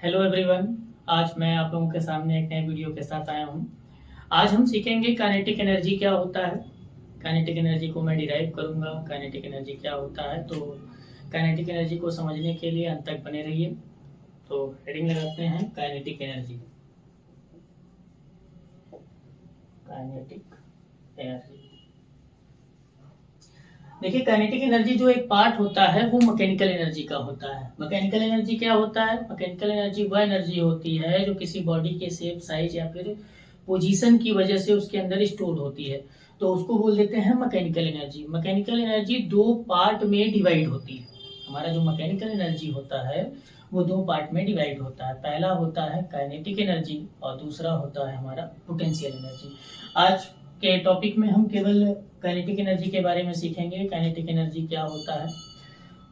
Hello everyone. आज मैं आप लोगों के सामने एक नए वीडियो के साथ आया हूँ। आज हम सीखेंगे काइनेटिक एनर्जी क्या होता है। काइनेटिक एनर्जी को मैं डिराइव करूँगा। काइनेटिक एनर्जी क्या होता है, तो काइनेटिक एनर्जी को समझने के लिए अंत तक बने रहिए। तो हेडिंग लगाते हैं काइनेटिक एनर्जी। काइनेटिक एनर्जी, देखिए काइनेटिक एनर्जी जो एक पार्ट होता है वो मैकेनिकल एनर्जी का होता है। मैकेनिकल एनर्जी क्या होता है? मैकेनिकल एनर्जी वह एनर्जी होती है जो किसी बॉडी के शेप, साइज या फिर पोजीशन की वजह से उसके अंदर स्टोर होती है, तो उसको बोल देते हैं मैकेनिकल एनर्जी। मैकेनिकल एनर्जी दो पार्ट में डिवाइड होती है। हमारा जो मैकेनिकल एनर्जी होता है वो दो पार्ट में डिवाइड होता है। पहला होता है काइनेटिक एनर्जी और दूसरा होता है हमारा पोटेंशियल एनर्जी। आज के टॉपिक में हम केवल काइनेटिक एनर्जी के बारे में सीखेंगे। काइनेटिक एनर्जी क्या होता है,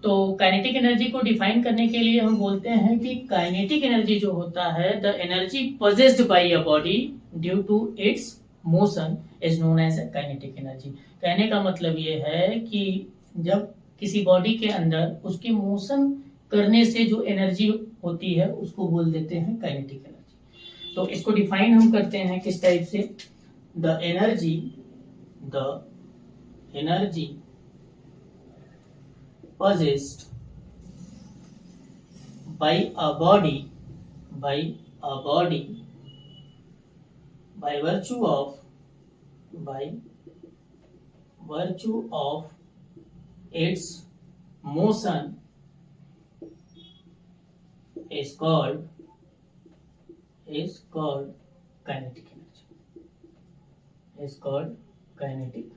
तो काइनेटिक एनर्जी को डिफाइन करने के लिए हम बोलते हैं कि काइनेटिक एनर्जी जो होता है, the energy possessed by a body due to its motion is known as kinetic energy. कहने का मतलब ये है कि जब किसी बॉडी के अंदर उसके मोशन करने से जो एनर्जी होती है उसको बोल देते हैं काइनेटिक एनर्जी। तो इसको डिफाइन हम करते हैं किस टाइप से? The energy possessed by a body by virtue of its motion is called kinetic energy. Is called kinetic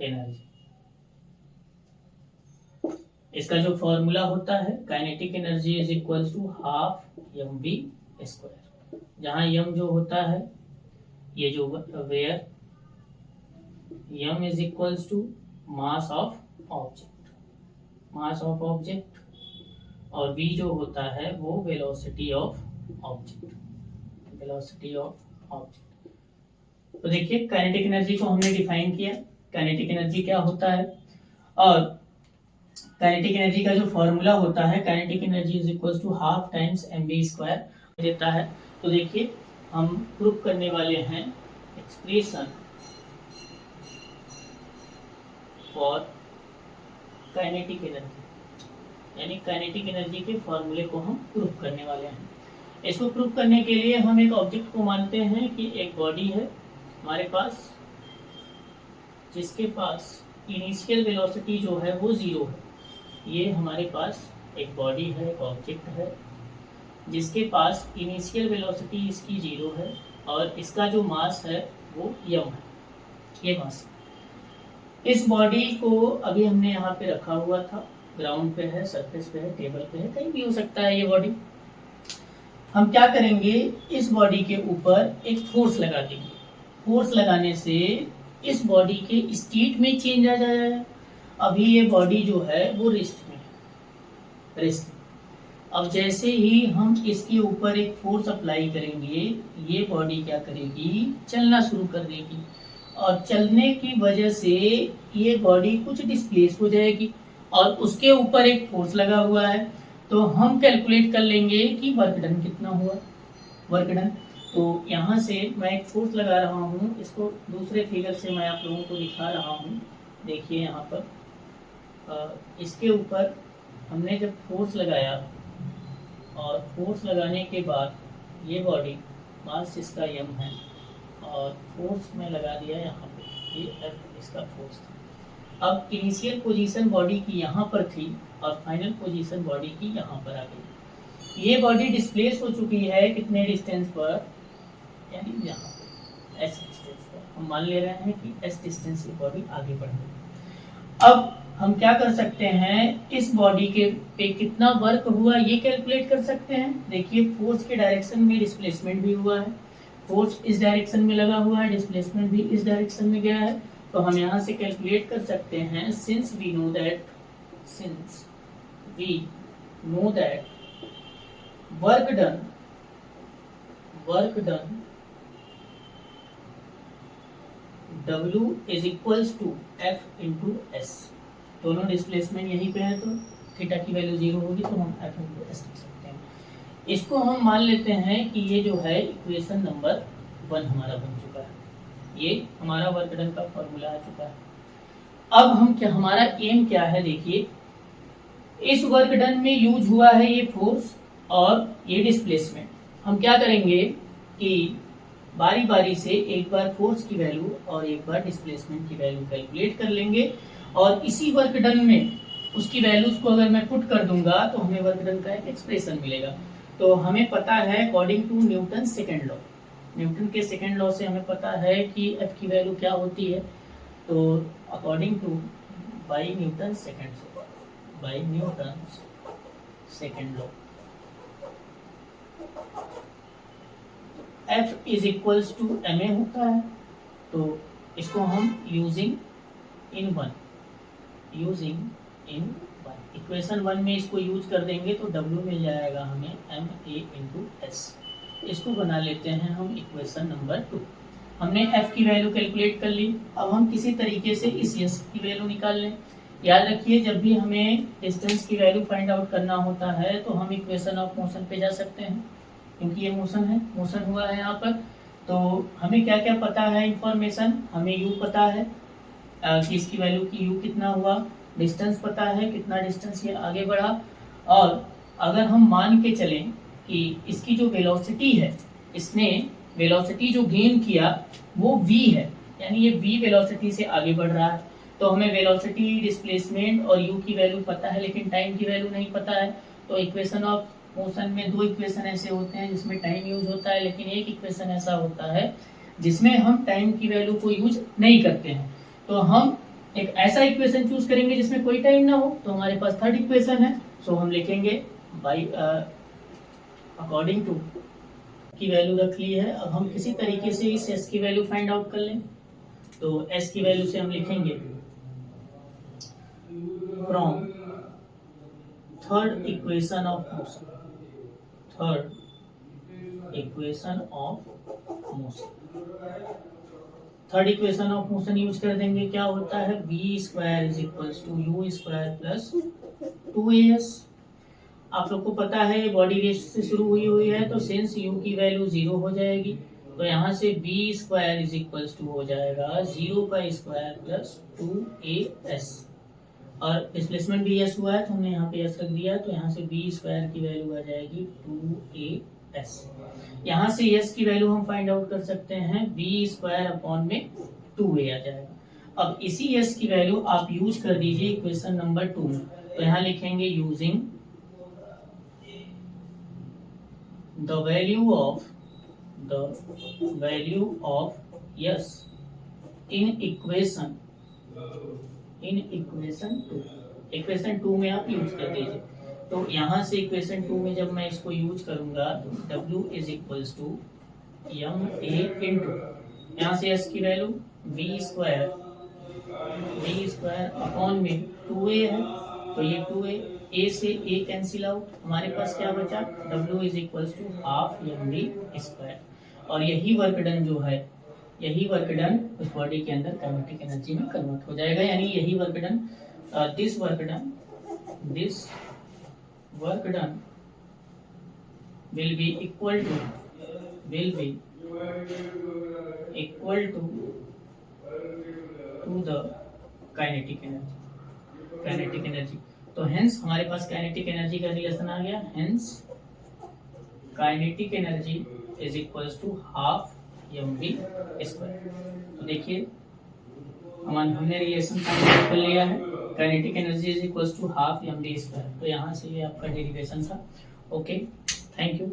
energy. इसका जो फॉर्मूला होता है, kinetic energy is equals to half M V square, जहां एम जो होता है ये जो where M is equals to mass of object और वी जो होता है वो वेलोसिटी ऑफ ऑब्जेक्ट। तो देखिए काइनेटिक एनर्जी को हमने डिफाइन किया। काइनेटिक एनर्जी क्या होता है, और काइनेटिक एनर्जी का जो फॉर्मूला होता है, kinetic energy is equal to half times M B square देता है। तो देखिए हम प्रूव करने वाले हैं एक्सप्रेशन फॉर काइनेटिक एनर्जी, यानी काइनेटिक एनर्जी के फॉर्मूले को हम प्रूव करने वाले हैं। इसको प्रूव करने के लिए हम एक ऑब्जेक्ट को मानते हैं कि एक बॉडी है हमारे पास, जिसके पास इनिशियल वेलोसिटी जो है वो 0 है। ये हमारे पास एक बॉडी है, एक ऑब्जेक्ट है जिसके पास इनिशियल वेलोसिटी इसकी 0 है और इसका जो मास है वो m है। ये मास, इस बॉडी को अभी हमने यहाँ पे रखा हुआ था, ग्राउंड पे है, सरफेस पे है, टेबल पे है, कहीं भी हो सकता है ये बॉडी। हम क्या करेंगे, इस बॉडी के ऊपर एक फोर्स लगा देंगे। फोर्स लगाने से इस बॉडी के स्टेट में चेंज आ जाएगा। अभी ये बॉडी जो है वो रेस्ट में है, रेस्ट। अब जैसे ही हम इसके ऊपर एक फोर्स अप्लाई करेंगे, ये बॉडी क्या करेगी, चलना शुरू कर देगी और चलने की वजह से ये बॉडी कुछ डिस्प्लेस हो जाएगी और उसके ऊपर एक फोर्स लगा हुआ है। तो हम कैलकुलेट कर लेंगे कि वर्क डन कितना हुआ, वर्क डन। तो यहाँ से मैं एक फोर्स लगा रहा हूँ, इसको दूसरे फिगर से मैं आप लोगों को दिखा रहा हूँ। देखिए यहाँ पर इसके ऊपर हमने जब फोर्स लगाया और फोर्स लगाने के बाद ये बॉडी, मास इसका m है और फोर्स में लगा दिया यहाँ पे, ये F इसका फोर्स था। अब इनिशियल पोजीशन बॉडी की यहाँ पर थी और फाइनल पोजीशन बॉडी की यहाँ पर आ गई। ये बॉडी डिस्प्लेस हो चुकी है कितने डिस्टेंस पर, यानी यहाँ पे s डिस्टेंस पर। हम मान ले रहे हैं कि s डिस्टेंस की बॉडी आगे बढ़ गई। अब हम क्या कर सकते हैं, इस बॉडी के पे कितना वर्क हुआ ये कैलकुलेट कर सकते हैं। देखिए फोर्स के डायरेक्शन में डिस्प्लेसमेंट भी हुआ है, फोर्स इस डायरेक्शन में लगा हुआ है, डिस्प्लेसमेंट भी इस डायरेक्शन में गया है। तो हम यहाँ से कैलकुलेट कर सकते हैं, since we know that work done W is equals to F into S. दोनों डिस्प्लेसमेंट यहीं पे है तो थीटा की वैल्यू 0 होगी, तो हम F इंटू एस लिख सकते हैं। इसको हम मान लेते हैं कि ये जो है इक्वेशन नंबर 1 हमारा बन चुका है, ये हमारा वर्क डन का फॉर्मूला आ चुका है। अब हम क्या, हमारा एम क्या है, देखिए इस वर्क डन में यूज हुआ है ये फोर्स और ये डिस्प्लेसमेंट। हम क्या करेंगे कि बारी बारी से एक बार फोर्स की वैल्यू और एक बार डिस्प्लेसमेंट की वैल्यू कैलकुलेट कर लेंगे और इसी वर्क डन में उसकी वैल्यूज को अगर मैं पुट कर दूंगा तो हमें वर्क डन का एक एक्सप्रेशन मिलेगा। तो हमें पता है according to Newton second law, Newton के सेकेंड लॉ से हमें पता है कि एफ की वैल्यू क्या होती है। तो according to by Newton second law F is equals to ma होता है। तो इसको हम यूजिंग इन वन इक्वेशन 1 में इसको यूज कर देंगे तो W मिल जाएगा हमें ma इंटू एस। इसको बना लेते हैं हम इक्वेशन नंबर 2। हमने F की वैल्यू कैलकुलेट कर ली। अब हम किसी तरीके से इस S की वैल्यू निकाल लें। याद रखिए जब भी हमें डिस्टेंस की वैल्यू फाइंड आउट करना होता है तो हम इक्वेशन ऑफ मोशन पे जा सकते हैं, क्योंकि ये मोशन हुआ है यहाँ पर। तो हमें क्या क्या पता है इंफॉर्मेशन, हमें u पता है कि इसकी वैल्यू की u कितना हुआ, डिस्टेंस पता है कितना डिस्टेंस ये आगे बढ़ा, और अगर हम मान के चलें कि इसकी जो वेलोसिटी है, इसने वेलोसिटी जो गेन किया वो v है, यानी ये v वेलोसिटी से आगे बढ़ रहा है। तो हमें वेलोसिटी, डिस्प्लेसमेंट और u की वैल्यू पता है लेकिन टाइम की वैल्यू नहीं पता है। तो इक्वेशन ऑफ मोशन में दो इक्वेशन ऐसे होते हैं जिसमें टाइम यूज होता है, लेकिन एक इक्वेशन ऐसा होता है जिसमें हम टाइम की वैल्यू को यूज नहीं करते हैं। तो हम एक ऐसा इक्वेशन चूज करेंगे जिसमें कोई टाइम ना हो। तो हमारे पास थर्ड इक्वेशन है, सो हम लिखेंगे बाई अकॉर्डिंग टू की वैल्यू रख ली है। अब हम किसी तरीके से इस s की वैल्यू फाइंड आउट कर लें। तो s की वैल्यू से हम लिखेंगे from third equation of motion, third equation of motion use कर देंगे। क्या होता है, v square is equals to u square plus 2as। आप लोग को पता है बॉडी रेस्ट से शुरू हुई है, तो सिंस u की वैल्यू 0 हो जाएगी तो यहाँ से v square is equals to हो जाएगा 0 का स्क्वायर प्लस 2as, और डिस्प्लेसमेंट भी s हुआ है तो हमने यहाँ पे s रख दिया। तो यहाँ से v स्क्वायर की वैल्यू आ जाएगी 2as। यहाँ से s की वैल्यू हम फाइंड आउट कर सकते हैं, v स्क्वायर अपॉन में 2a आ जाएगा। अब इसी s की वैल्यू आप यूज कर दीजिए इक्वेशन नंबर 2 में। तो यहाँ लिखेंगे using the value of s in equation 2, equation 2 में आप यूज कर दीजिए। तो यहाँ से इक्वेशन 2 में जब मैं इसको यूज करूंगा तो W is equals to ma into, यहाँ से s की वैल्यू v स्क्वायर अपॉन में 2a है, तो ये 2a, a से a कैंसिल आउट, हमारे पास क्या बचा, W is equals to half mv square. और यही वर्क डन जो है, यही वर्क डन उस बॉडी के अंदर काइनेटिक एनर्जी में कन्वर्ट हो जाएगा। यानी यही work done, this work done will be equal to the kinetic energy। तो हेंस हमारे पास काइनेटिक एनर्जी का रिलेशन आ गया, hence kinetic energy is equals to half mv square. तो देखिए हमने रिलेशन फाइंड कर लिया है, kinetic energy is equals to half mv square. तो यहाँ से ये आपका डेरिवेशन था। Okay, thank you.